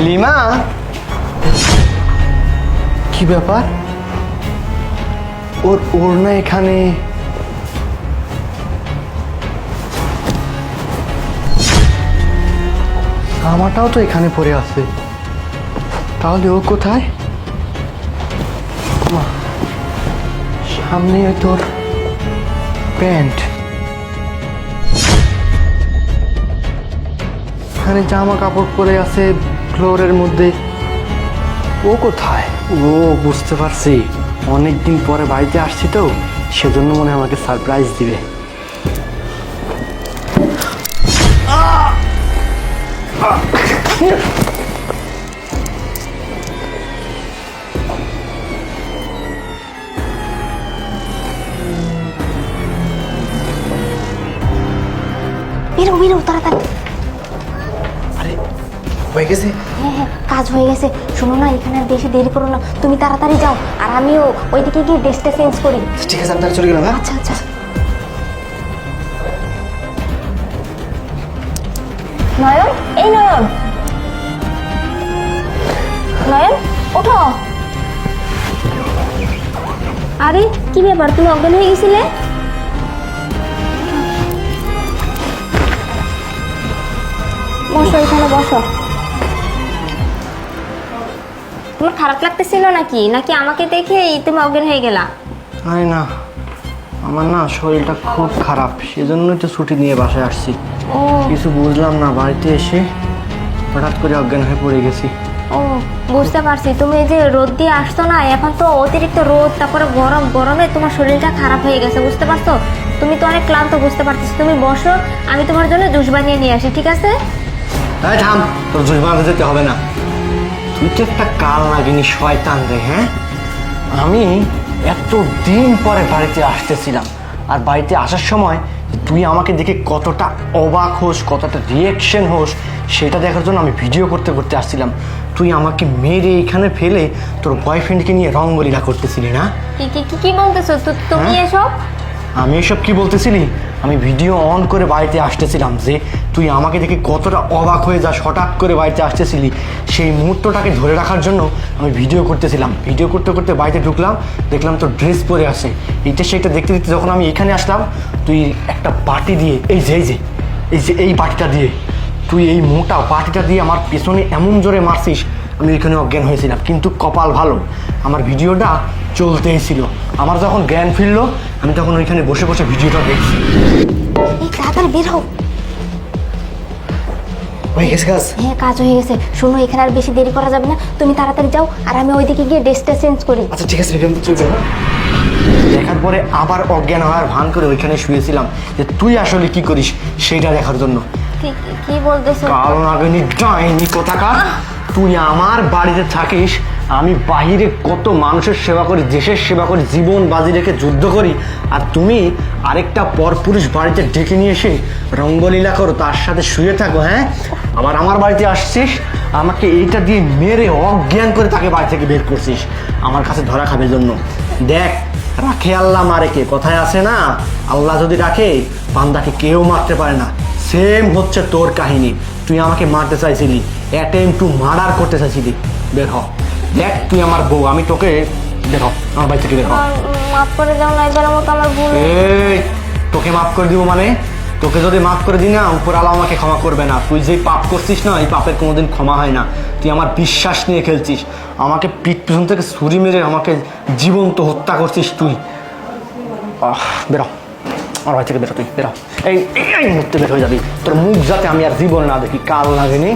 Lima, কি ব্যাপার? ওর ওড়না এখানে? আমারটাও তো এখানে পড়ে আছে, তাহলে ও কোথায়? মা, সামনে ওই তোর প্যান্ট, এখানে জামা কাপড় পরে আছে ফ্লোরের মধ্যে। ও কোথায়? ও, বুঝতে পারছি, অনেকদিন পরে বাড়িতে আসছি তো, সেজন্য মনে হয় আমাকে সারপ্রাইজ দিবে। বেরো বেরো তাড়াতাড়ি। আরে, হয়ে গেছে? হ্যাঁ হ্যাঁ, কাজ হয়ে গেছে। শোনো না, এখানে আর বেশি দেরি করো না, তুমি তাড়াতাড়ি যাও, আর আমিও ওইদিকে গিয়ে ড্রেসটা চেঞ্জ করি। ঠিক আছে, আমি তাহলে চলে গেলাম। হ্যাঁ, আচ্ছা আচ্ছা। নয়ন, এই নয়ন, নয়ন ওঠো। আরে কি ব্যাপার, তুমি অজ্ঞান হয়ে গেছিলে? বসো, এখানে বসো। তোমার খারাপ লাগতেছিল নাকি, নাকি আমাকে দেখেই তুমি অজ্ঞান হয়ে গেলা? আরে না, আমার না শরীরটা খুব খারাপ, সেজন্যই তো ছুটি নিয়ে বাসায় আসছি। ও কিছু বুঝলাম না, বাড়িতে এসে হঠাৎ করে অজ্ঞান হয়ে পড়ে গেছি। ও, বুঝতে পারছি। তুমি এই যে রোদ দিয়ে আসতো না, এখন তো অতিরিক্ত রোদ, তারপরে গরম, গরমে তোমার শরীরটা খারাপ হয়ে গেছে, বুঝতে পারছো? তুমি তো অনেক ক্লান্ত, বুঝতে পারছিস। তুমি বসো, আমি তোমার জন্য জুস বানিয়ে নিয়ে আসি, ঠিক আছে? এই থাম, তোর জুস বানাতে যেতে হবে না। তুই তো একটা কাল নাগিনী শয়তান রে। হ্যাঁ, আমি এত দিন পরে বাড়িতে আসতেছিলাম, আর বাড়িতে আসার সময় তুই আমাকে দেখে কতটা অবাক হোস, কতটা রিয়েকশন হোস, সেটা দেখার জন্য আমি ভিডিও করতে করতে আসছিলাম। তুই আমাকে মেরে এখানে ফেলে তোর বয়ফ্রেন্ডকে নিয়ে রঙ্গলীলা করতেছিলি না? কি কি কি কি বলতেছো তুমি হ্যাঁ? এসব? আমি এসব কি বলতেছিলি? আমি ভিডিও অন করে বাড়িতে আসতেছিলাম, যে তুই আমাকে দেখে কতটা অবাক হয়ে যাস, হঠাৎ করে বাড়িতে আসতেছিলি, সেই মুহূর্তটাকে ধরে রাখার জন্য আমি ভিডিও করতেছিলাম। ভিডিও করতে করতে বাড়িতে ঢুকলাম, দেখলাম তোর ড্রেস পরে আসে। এইটা সেইটা দেখতে দেখতে যখন আমি এখানে আসলাম, তুই একটা বাটি দিয়ে, এই বাটিটা দিয়ে, তুই এই মোটা বাটিটা দিয়ে আমার পেছনে এমন জোরে মারছিস, আমি এখানে অজ্ঞান হয়েছিলাম। কিন্তু কপাল ভালো, আমার ভিডিওটা চলতেই ছিল। আমার যখন জ্ঞান ফিরলো, আমি তখন ওইখানে বসে বসে ভিডিওটা দেখছি। এই তাড়াতাড়ি বের হও। হয়ে গেছে কাজ? হ্যাঁ, কাজ হয়ে গেছে। শোনো, এখানে আর বেশি দেরি করা যাবে না, তুমি তাড়াতাড়ি যাও, আর আমি ওইদিকে গিয়ে ড্রেসটা চেঞ্জ করি। আচ্ছা ঠিক আছে, চলবে। দেখার পরে আবার অজ্ঞান হওয়ার ভান করে ওইখানে শুয়েছিলাম, যে তুই আসলে কি করিস সেইটা দেখার জন্য। কি বলতেছো? কারণ আগেনি ডাইনি কোথাকার, তুই আমার বাড়িতে থাকিস, আমি বাহিরে কত মানুষের সেবা করি, দেশের সেবা করি, জীবন বাজি রেখে যুদ্ধ করি, আর তুমি আরেকটা পরপুরুষ বাড়িতে ডেকে নিয়ে এসে রঙ্গলীলা করো, তার সাথে শুয়ে থাকো। হ্যাঁ, আবার আমার বাড়িতে আসছিস, আমাকে এইটা দিয়ে মেরে অজ্ঞান করে তাকে বাড়ি থেকে বের করছিস আমার কাছে ধরা খাবে জন্য। দেখ, রাখে আল্লাহ মারে কে, কথায় আছে না, আল্লাহ যদি রাখে বান্দাকে কেউ মারতে পারে না। সেম হচ্ছে তোর কাহিনী, তুই আমাকে মারতে চাইছিলি, অ্যাটেম্প টু মার্ডার করতে চাইছিলি। বের হ, দেখ তুই আমার বউ, আমি তোকে, বের হ আমার বাড়ি থেকে, বের হ। মাফ করে দাও না, এবারের মতো আমার ভুল। এই, তোকে মাফ করে দিব মানে? তোকে যদি মাফ করে দিই না, উপরওয়ালা আমাকে ক্ষমা করবে না। তুই যে পাপ করছিস না, এই পাপের কোনোদিন ক্ষমা হয় না। তুই আমার বিশ্বাস নিয়ে খেলছিস, আমাকে পিঠ পিছন থেকে ছুরি মেরে আমাকে জীবন্ত হত্যা করছিস তুই। বেরো আমার বাড়ি থেকে, বেরো তুই, বেরো। এই মুহূর্তে বের হয়ে যাবি, তোর মুখ যাতে আমি আর জীবনে না দেখি। কাল লাগেনি